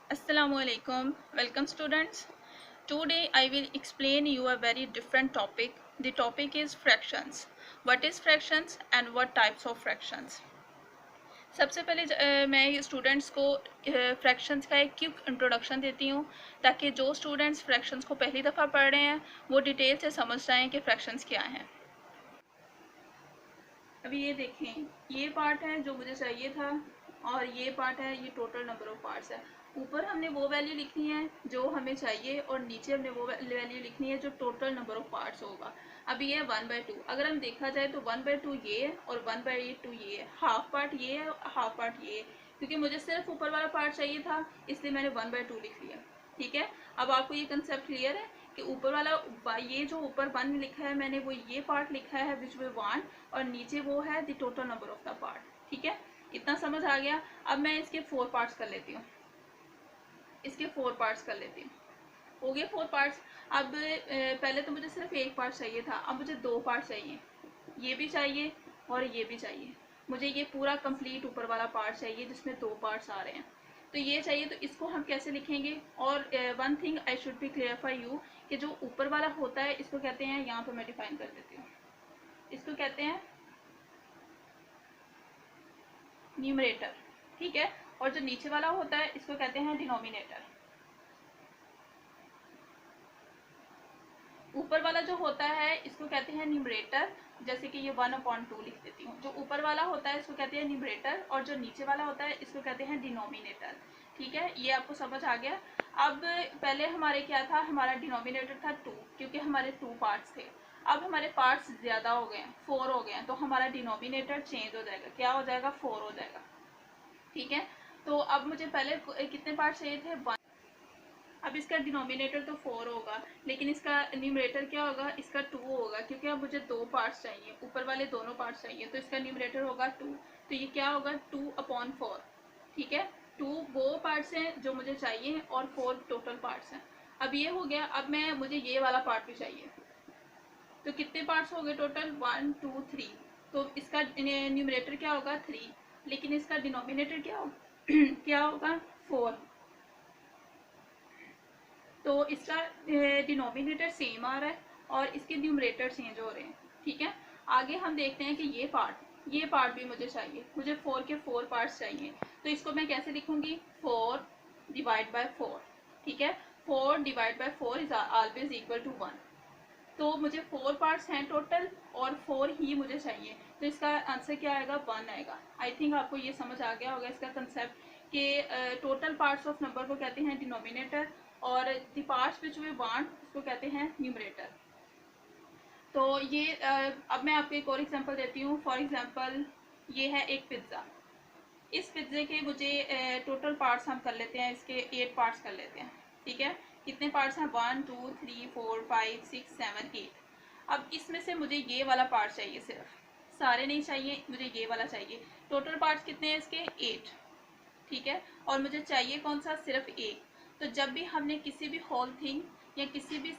Assalamualaikum. Welcome students. Today I will explain you a very different topic. The topic is fractions. What is fractions and what types of fractions? सबसे पहले मैं students को fractions का एक quick introduction देती हूँ ताकि जो स्टूडेंट्स फ्रैक्शंस को पहली दफ़ा पढ़ रहे हैं वो डिटेल से समझ जाएं कि फ्रैक्शंस क्या हैं। अभी ये देखें, ये पार्ट है जो मुझे चाहिए था और ये पार्ट है, ये टोटल नंबर ऑफ पार्ट्स है। ऊपर हमने वो वैल्यू लिखनी है जो हमें चाहिए और नीचे हमने वो वैल्यू लिखनी है जो टोटल नंबर ऑफ पार्ट्स होगा। अभी ये 1/2, अगर हम देखा जाए तो 1/2 ये है और 1/2 ये है। हाफ पार्ट ये है, हाफ पार्ट ये है। क्योंकि मुझे सिर्फ ऊपर वाला पार्ट चाहिए था इसलिए मैंने 1/2 लिख लिया। ठीक है, अब आपको ये कंसेप्ट क्लियर है कि ऊपर वाला ये जो ऊपर 1 लिखा है मैंने वो ये पार्ट लिखा है विच वे 1 और नीचे वो है the total number of the part. ठीक है, इतना समझ आ गया। अब मैं इसके 4 पार्ट्स कर लेती हूँ, इसके 4 पार्ट्स कर लेती हूँ। हो गए 4 पार्ट्स। अब पहले तो मुझे सिर्फ एक पार्ट चाहिए था, अब मुझे 2 पार्ट चाहिए, ये भी चाहिए और ये भी चाहिए। मुझे ये पूरा कंप्लीट ऊपर वाला पार्ट चाहिए जिसमें 2 पार्ट्स आ रहे हैं, तो ये चाहिए। तो इसको हम कैसे लिखेंगे? और one thing I should be clarify you कि जो ऊपर वाला होता है इसको कहते हैं, यहाँ पर मैं डिफाइन कर देती हूँ, इसको कहते हैं न्यूमरेटर। ठीक है, और जो नीचे वाला होता है इसको कहते हैं डिनोमिनेटर। ऊपर वाला जो होता है इसको कहते हैं न्यूमरेटर, जैसे कि ये 1/2 लिख देती हूँ। जो ऊपर वाला होता है इसको कहते हैं न्यूमरेटर और जो नीचे वाला होता है इसको कहते हैं डिनोमिनेटर। ठीक है, ये आपको समझ आ गया। अब पहले हमारे क्या था, हमारा डिनोमिनेटर था 2 क्योंकि हमारे 2 पार्ट्स थे। अब हमारे पार्ट्स ज़्यादा हो गए हैं, 4 हो गए हैं, तो हमारा डिनोमिनेटर चेंज हो जाएगा। क्या हो जाएगा? 4 हो जाएगा। ठीक है, तो अब मुझे पहले कितने पार्ट्स चाहिए थे? 1। अब इसका डिनोमिनेटर तो 4 होगा लेकिन इसका न्यूमरेटर क्या होगा? इसका 2 होगा क्योंकि अब मुझे 2 पार्ट्स चाहिए, ऊपर वाले दोनों पार्ट्स चाहिए, तो इसका न्यूमरेटर होगा 2। तो ये क्या होगा? 2/4। ठीक है, 2 वो पार्ट्स हैं जो मुझे चाहिए और 4 टोटल पार्ट्स हैं। अब ये हो गया। अब मुझे ये वाला पार्ट भी चाहिए, तो कितने पार्ट्स हो गए टोटल? 1 2 3। तो इसका न्यूमरेटर क्या होगा? 3, लेकिन इसका डिनोमिनेटर क्या होगा? क्या होगा? 4। तो इसका डिनोमिनेटर सेम आ रहा है और इसके न्यूमरेटर चेंज हो रहे हैं। ठीक है, आगे हम देखते हैं कि ये पार्ट भी मुझे चाहिए। मुझे 4 के 4 पार्ट्स चाहिए, तो इसको मैं कैसे लिखूंगी? 4/4। ठीक है, 4/4 इज ऑलवेज इक्वल टू 1। तो मुझे 4 पार्ट्स हैं टोटल और 4 ही मुझे चाहिए, तो इसका आंसर क्या आएगा? 1 आएगा। आई थिंक आपको ये समझ आ गया होगा इसका कंसेप्ट कि टोटल पार्ट्स ऑफ नंबर को कहते हैं डिनोमिनेटर और the parts which we want उसको कहते हैं न्यूमरेटर। तो ये अब मैं आपको एक और एग्जांपल देती हूँ। फॉर एग्जांपल ये है एक पिज्ज़ा। इस पिज्ज़े के मुझे टोटल पार्ट्स हम कर लेते हैं, इसके 8 पार्ट्स कर लेते हैं। ठीक है, कितने पार्ट्स हैं? 1 2 3 4 5 6 7 8। अब इसमें से मुझे ये वाला पार्ट चाहिए, सिर्फ, सारे नहीं चाहिए, मुझे ये वाला चाहिए। टोटल पार्ट्स कितने हैं इसके? 8। ठीक है, और मुझे चाहिए कौन सा? सिर्फ एक। तो जब भी हमने किसी भी होल थिंग या किसी भी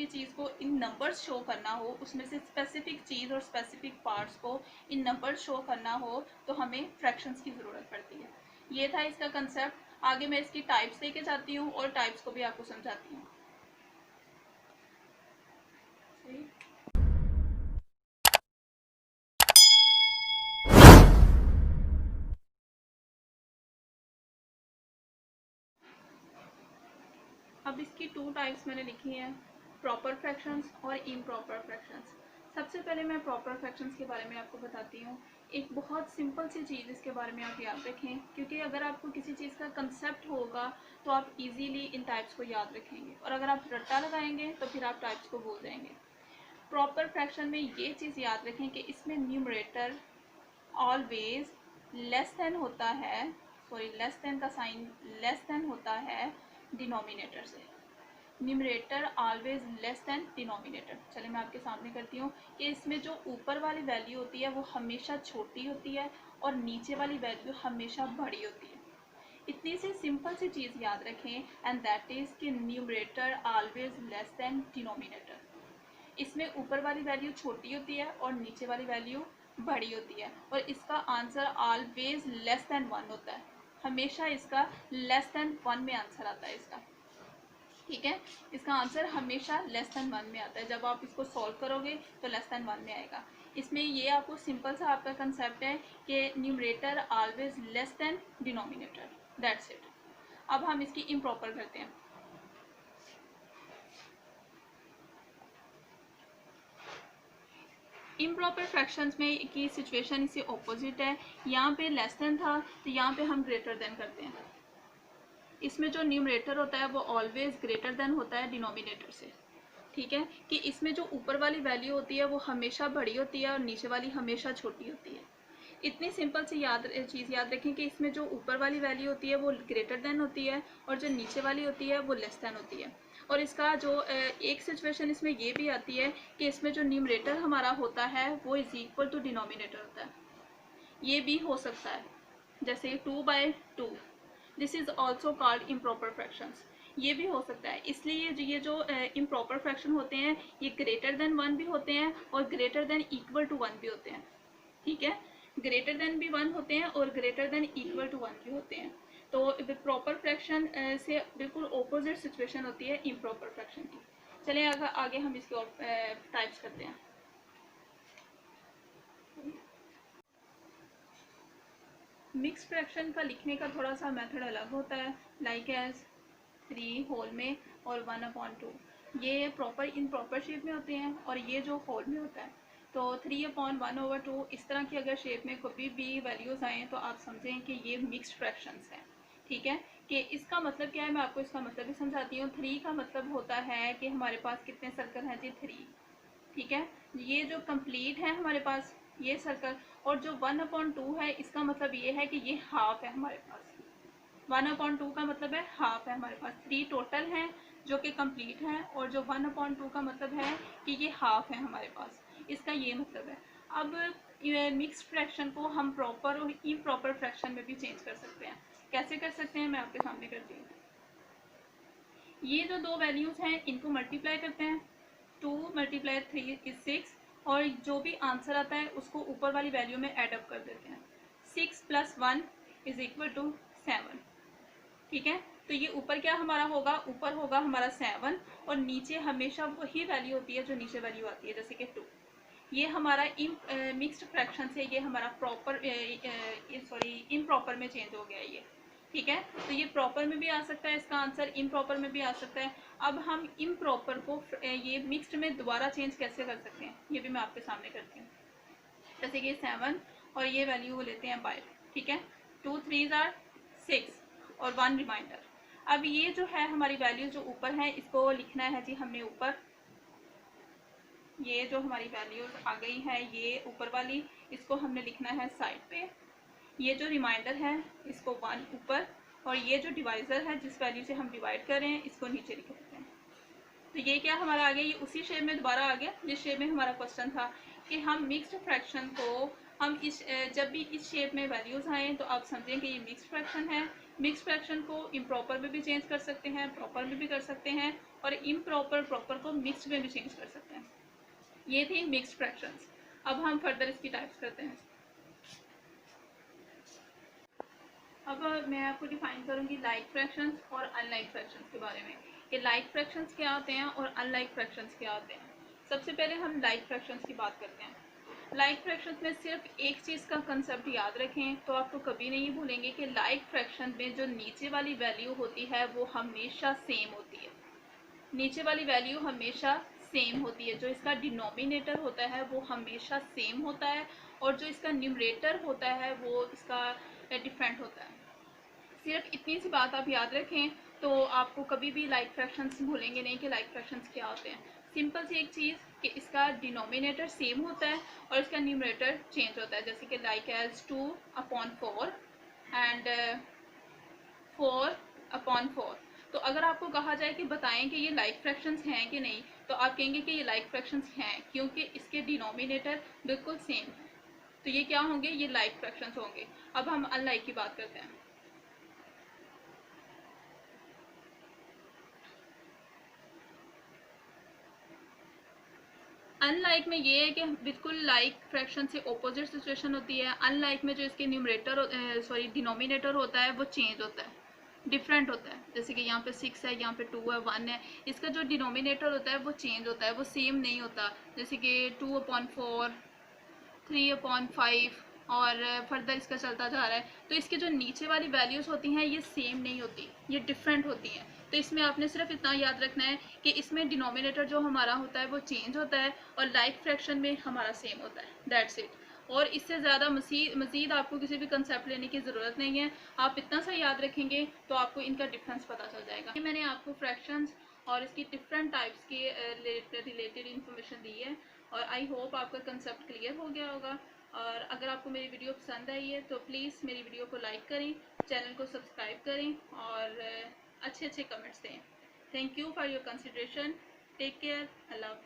चीज़ को इन नंबर्स शो करना हो, उसमें से स्पेसिफिक चीज़ और स्पेसिफिक पार्ट्स को इन नंबर्स शो करना हो, तो हमें फ्रैक्शंस की ज़रूरत पड़ती है। ये था इसका कंसेप्ट। आगे मैं इसकी टाइप्स लेके जाती हूँ और टाइप्स को भी आपको समझाती हूँ। अब इसकी 2 टाइप्स मैंने लिखी हैं, प्रॉपर फ्रैक्शंस और इम्प्रॉपर फ्रैक्शंस। सबसे पहले मैं प्रॉपर फ्रैक्शंस के बारे में आपको बताती हूँ। एक बहुत सिंपल सी चीज़ इसके बारे में आप याद रखें, क्योंकि अगर आपको किसी चीज़ का कंसेप्ट होगा तो आप इजीली इन टाइप्स को याद रखेंगे, और अगर आप रट्टा लगाएंगे तो फिर आप टाइप्स को भूल जाएंगे। प्रॉपर फ्रैक्शन में ये चीज़ याद रखें कि इसमें न्यूमरेटर ऑलवेज लेस देन होता है, सॉरी लेस देन का साइन लेस देन होता है डिनोमिनेटर से। Numerator always less than denominator. चलिए मैं आपके सामने करती हूँ कि इसमें जो ऊपर वाली वैल्यू होती है वो हमेशा छोटी होती है और नीचे वाली वैल्यू हमेशा बड़ी होती है। इतनी सी सिंपल सी चीज़ याद रखें, एंड दैट इज़ कि numerator always less than denominator. इसमें ऊपर वाली वैल्यू छोटी होती है और नीचे वाली वैल्यू बड़ी होती है, और इसका आंसर ऑलवेज लेस देन 1 होता है, हमेशा इसका लेस देन 1 में आंसर आता है इसका। ठीक है, इसका आंसर हमेशा लेस देन 1 में आता है। जब आप इसको सॉल्व करोगे तो लेस देन 1 में आएगा। इसमें ये आपको सिंपल सा आपका कंसेप्ट है कि numerator always less than denominator, that's it. अब हम इसकी इम्प्रॉपर करते हैं। इम्प्रॉपर फ्रैक्शंस में की सिचुएशन इससे ऑपोजिट है। यहाँ पे लेस देन था तो यहाँ पे हम ग्रेटर देन करते हैं। इसमें जो न्यूमरेटर होता है वो ऑलवेज ग्रेटर देन होता है डिनोमिनेटर से। ठीक है, कि इसमें जो ऊपर वाली वैल्यू होती है वो हमेशा बड़ी होती है और नीचे वाली हमेशा छोटी होती है। इतनी सिंपल सी चीज़ याद रखें कि इसमें जो ऊपर वाली वैल्यू होती है वो ग्रेटर देन होती है और जो नीचे वाली होती है वो लेस देन होती है। और इसका जो एक सिचुएशन इसमें ये भी आती है कि इसमें जो न्यूमरेटर हमारा होता है वो इज इक्वल टू डिनोमिनेटर होता है। ये भी हो सकता है, जैसे 2/2, this is also called improper fractions. ये भी हो सकता है। इसलिए ये जो इम्प्रॉपर फ्रैक्शन होते हैं ये ग्रेटर देन 1 भी होते हैं और ग्रेटर देन इक्वल टू 1 भी होते हैं। ठीक है, ग्रेटर देन भी 1 होते हैं और ग्रेटर देन इक्वल टू 1 भी होते हैं। तो प्रॉपर फ्रैक्शन से बिल्कुल ऑपोजिट सिचुएशन होती है इम्प्रॉपर फ्रैक्शन की। चलिए आगे हम इसके और टाइप्स करते हैं। मिक्स फ्रैक्शन का लिखने का थोड़ा सा मेथड अलग होता है, लाइक एज 3 होल में और 1/2। ये प्रॉपर इन प्रॉपर शेप में होते हैं और ये जो होल में होता है। तो 3/1/2 इस तरह की अगर शेप में कभी भी वैल्यूज़ आए तो आप समझें कि ये मिक्स्ड फ्रैक्शंस हैं। ठीक है, कि इसका मतलब क्या है, मैं आपको इसका मतलब भी समझाती हूँ। 3 का मतलब होता है कि हमारे पास कितने सर्कल हैं जी, 3। ठीक है, ये जो कंप्लीट है हमारे पास ये सर्कल, और जो 1/2 है इसका मतलब ये है कि ये हाफ है हमारे पास। 1/2 का मतलब है हाफ है हमारे पास। 3 टोटल हैं जो कि कंप्लीट हैं और जो 1/2 का मतलब है कि ये हाफ है हमारे पास। इसका ये मतलब है। अब मिक्स्ड फ्रैक्शन को हम प्रॉपर और इम्प्रॉपर फ्रैक्शन में भी चेंज कर सकते हैं। कैसे कर सकते हैं मैं आपके सामने करती हूँ। ये जो दो वैल्यूज़ हैं इनको मल्टीप्लाई करते हैं। 2 × 3 = 6 और जो भी आंसर आता है उसको ऊपर वाली वैल्यू में ऐड अप कर देते हैं। 6 + 1 = 7। ठीक है, तो ये ऊपर क्या हमारा होगा, ऊपर होगा हमारा 7 और नीचे हमेशा वही वैल्यू होती है जो नीचे वैल्यू आती है, जैसे कि 2। ये हमारा मिक्स्ड फ्रैक्शन से ये हमारा प्रॉपर इम्प्रॉपर में चेंज हो गया ये। ठीक है, तो ये प्रॉपर में भी आ सकता है इसका आंसर, इम्प्रॉपर में भी आ सकता है। अब हम इम्प्रॉपर को ये मिक्स्ड में दोबारा चेंज कैसे कर सकते हैं ये भी मैं आपके सामने करती हूँ। जैसे कि 7 और ये वैल्यू लेते हैं 5। ठीक है, 2 3 = 6 और 1 रिमाइंडर। अब ये जो है हमारी वैल्यू जो ऊपर है इसको लिखना है जी हमने ऊपर। ये जो हमारी वैल्यूज आ गई है ये ऊपर वाली, इसको हमने लिखना है साइड पे। ये जो रिमाइंडर है इसको 1 ऊपर, और ये जो डिवाइज़र है जिस वैल्यू से हम डिवाइड कर रहे हैं इसको नीचे लिख देते हैं। तो ये क्या हमारा आ गया, ये उसी शेप में दोबारा आ गया जिस शेप में हमारा क्वेश्चन था कि हम मिक्स्ड फ्रैक्शन को हम जब भी इस शेप में वैल्यूज़ आएँ तो आप समझें कि ये मिक्स्ड फ्रैक्शन है। मिक्स्ड फ्रैक्शन को इम्प्रॉपर में भी चेंज कर सकते हैं, प्रॉपर में भी कर सकते हैं, और इम्प्रॉपर प्रॉपर को मिक्स्ड में भी चेंज कर सकते हैं। ये थी मिक्स्ड फ्रैक्शंस। अब हम फर्दर इसकी टाइप्स करते हैं। अब मैं आपको डिफाइन करूंगी लाइक फ्रैक्शंस और अनलाइक फ्रैक्शंस के बारे में, कि लाइक फ्रैक्शंस क्या होते हैं और अनलाइक फ्रैक्शंस क्या होते हैं। सबसे पहले हम लाइक फ्रैक्शंस की बात करते हैं। लाइक फ्रैक्शंस में सिर्फ एक चीज़ का कंसेप्ट याद रखें तो आपको कभी नहीं भूलेंगे कि लाइक फ्रैक्शन में जो नीचे वाली वैल्यू होती है वो हमेशा सेम होती है। नीचे वाली वैल्यू हमेशा सेम होती है। जो इसका डिनोमिनेटर होता है वो हमेशा सेम होता है और जो इसका न्यूमरेटर होता है वो इसका डिफरेंट होता है। सिर्फ इतनी सी बात आप याद रखें तो आपको कभी भी लाइक फ्रैक्शंस भूलेंगे नहीं कि लाइक फ्रैक्शंस क्या होते हैं। सिंपल सी एक चीज़ कि इसका डिनोमिनेटर सेम होता है और इसका न्यूमरेटर चेंज होता है, जैसे कि लाइक एज 2/4 एंड 4/4। तो अगर आपको कहा जाए कि बताएं कि ये लाइक फ्रैक्शंस हैं कि नहीं, तो आप कहेंगे कि ये लाइक फ्रैक्शंस हैं क्योंकि इसके डिनोमिनेटर बिल्कुल सेम है। तो ये क्या होंगे, ये लाइक फ्रैक्शंस होंगे। अब हम अनलाइक की बात करते हैं। अनलाइक में ये है कि बिल्कुल लाइक फ्रैक्शन से ऑपोजिट सिचुएशन होती है। अनलाइक में जो इसके न्यूमरेटर सॉरी डिनोमिनेटर होता है वो चेंज होता है, डिफरेंट होता है। जैसे कि यहाँ पे 6 है, यहाँ पे 2 है, 1 है, इसका जो डिनोमिनेटर होता है वो चेंज होता है, वो सेम नहीं होता। जैसे कि 2/4, 3/5 और फर्दर इसका चलता जा रहा है। तो इसके जो नीचे वाली वैल्यूज़ होती हैं ये सेम नहीं होती, ये डिफरेंट होती हैं। तो इसमें आपने सिर्फ इतना याद रखना है कि इसमें डिनोमिनेटर जो हमारा होता है वो चेंज होता है और लाइक फ्रैक्शन में हमारा सेम होता है, दैट्स इट। और इससे ज़्यादा मज़ीद आपको किसी भी कंसेप्ट लेने की ज़रूरत नहीं है। आप इतना सा याद रखेंगे तो आपको इनका डिफरेंस पता चल जाएगा। ये मैंने आपको फ्रैक्शंस और इसकी डिफरेंट टाइप्स के रिलेटेड इन्फॉर्मेशन दी है और आई होप आपका कंसेप्ट क्लियर हो गया होगा। और अगर आपको मेरी वीडियो पसंद आई है तो प्लीज़ मेरी वीडियो को लाइक करें, चैनल को सब्सक्राइब करें और अच्छे अच्छे कमेंट्स दें। Thank you for your consideration. Take care. Allah.